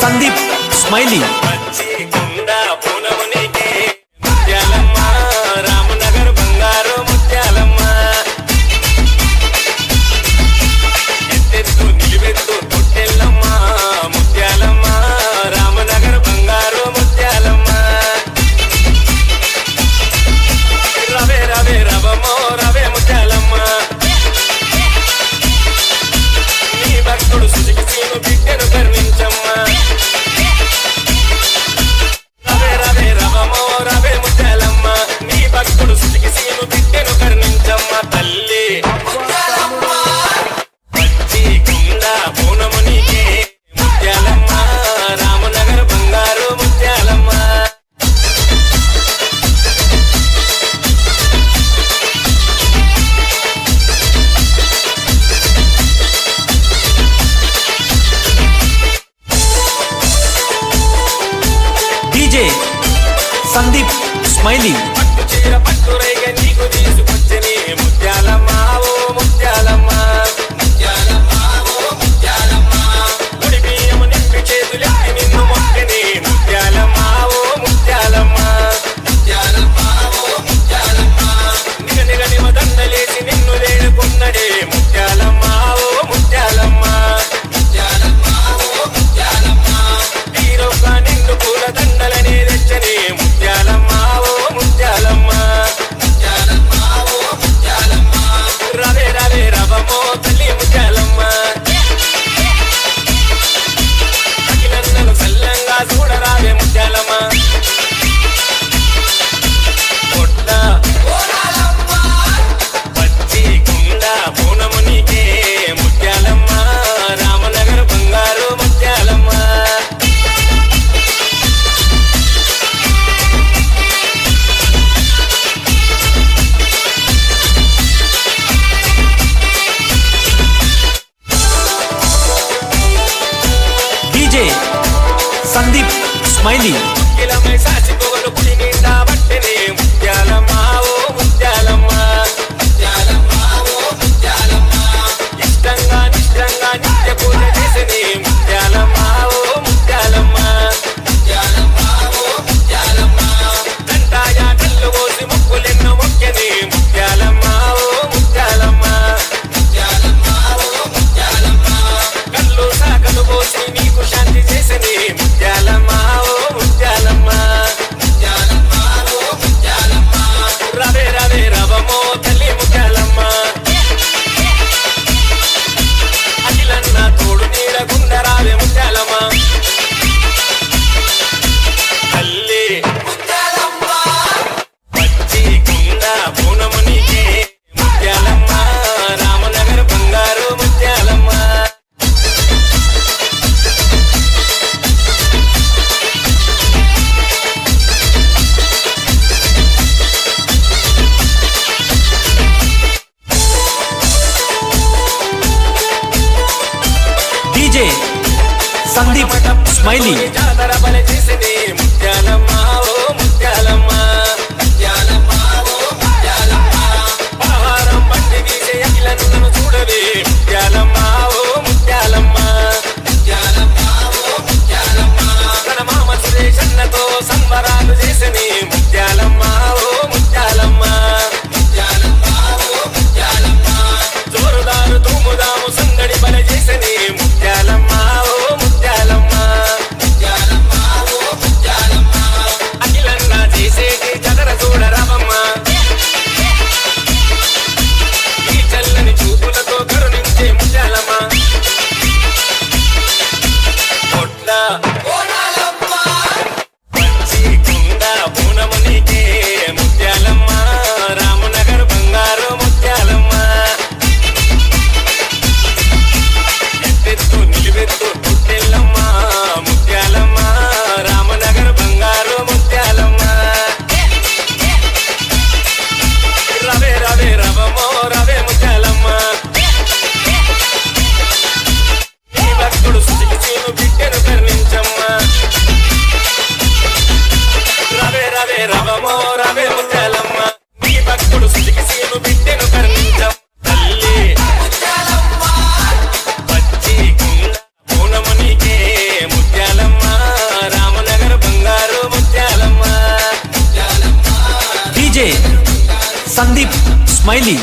Sandeep smiley Ramnagar బంగారు ముత్యాలమ్మ ఎత్తెత్తు నిలువెత్తు తొట్టెల్లమ్మ ముత్యాలమ్మ రామనగర్ బంగారు ముత్యాలమ్మ రవే రవే రవమో రవే ముత్యాలమ్మ నీ భక్తుడు సుజికి సీను బిడ్డను కరుణించమ్మ భక్తుడు సుజికి సీను బిడ్డను కరుణించమ్మ తల్లి పచ్చి కుండ పూనము నీకే ముత్యాలమ్మ రామనగర్ బంగారు ముత్యాలమ్మ డీజే సందీప్ స్మైలీ పట్టురైగా నీకు తీసుకొచ్చని ముత్యాలమ్మ ఓ ముత్యాలమ్మ ముత్యాలమ్మ ఓ ముత్యాలమ్మ గుడి బియ్యము నింపి చేతులెత్తి నిన్ను మొక్కని ముత్యాలమ్మ ఓ ముత్యాలమ్మ ముత్యాలమ్మ ఓ ముత్యాలమ్మ నిగ నిగ నిమ దండలేసి నిన్ను వేడుకున్నడే ముత్యాలమ్మ ఓ ముత్యాలమ్మ ముత్యాలమ్మ ఓ ముత్యాలమ్మ తీరొక్క నిన్ను పూల దండలనే తెచ్చని ముత్యాలమ్మ ముత్యాలమ్మ ముత్యాలమ్మ ఓ ముత్యాలమ్మ రవే రవే రవమో తల్లి ముత్యాలమ్మ అఖిలన్నను సల్లంగా చూడరావే ముత్యాలమ్మ కొట్ట పచ్చి కుండ పూనము నీకే ముత్యాలమ్మ రామనగర్ బంగారు ముత్యాలమ్మ డీజే సందీప్ స్మైలీ కిలమై సాచి పొగలు పులి నిండా బట్టనే ముత్యాలమ్మ ఓ ముత్యాలమ్మ ముత్యాలమ్మ ఓ ముత్యాలమ్మ ఇష్టంగా నిష్టంగా నిత్య పూజ చేసని ముత్యాలమ్మ ఓ ముత్యాలమ్మ ముత్యాలమ్మ ఓ ముత్యాలమ్మ కంటాయ కళ్ళు పోసి మొక్కులెన్నో మొక్కని ముత్యాలమ్మ ఓ ముత్యాలమ్మ ముత్యాలమ్మ ఓ ముత్యాలమ్మ కళ్ళు సాకలు పోసి నీకు శాంతి చేసని ముత్యాలమ్మ ఓ ముత్యాలమ్మ ముత్యాలమ్మ ఓ ముత్యాలమ్మ రవే రవే రవమో తల్లి ముత్యాలమ్మ అఖిలన్న తోడు నీడ గుండరావే ముత్యాలమ్మ తల్లి ముత్యాలమ్మ పచ్చి కుండ పూనము నీకే ముత్యాలమ్మ రామనగర్ బంగారు ముత్యాలమ్మ డీజే సందీప్ స్మైలీ జాతర బల చేసని ముత్యాలమ్మ ఓ ముత్యాలమ్మ ముత్యాలమ్మ ఓ ముత్యాలమ్మ ఆహారం పట్టి తీసే అఖిలన్నను చూడవే ముత్యాలమ్మ ఓ ముత్యాలమ్మ ముత్యాలమ్మ ఓ ముత్యాలమ్మ తన మామ సురేషన్నతో సంబరాలు చేసని ముత్యాలమ్మ ఓ ముత్యాలమ్మ ముత్యాలమ్మ ఓ ముత్యాలమ్మ జోరుదారు తూముదాము సందడి బల చేసని ముత్యాలమ్మ ఓ ముత్యాలమ్మ ముత్యాలమ్మ ఓ ముత్యాలమ్మ అఖిలన్న చేసేటి జగర చూడరావమ్మ ఈ చల్లని చూపులతో కరుణించే ముత్యాలమ్మ సందీప్ స్మైలీ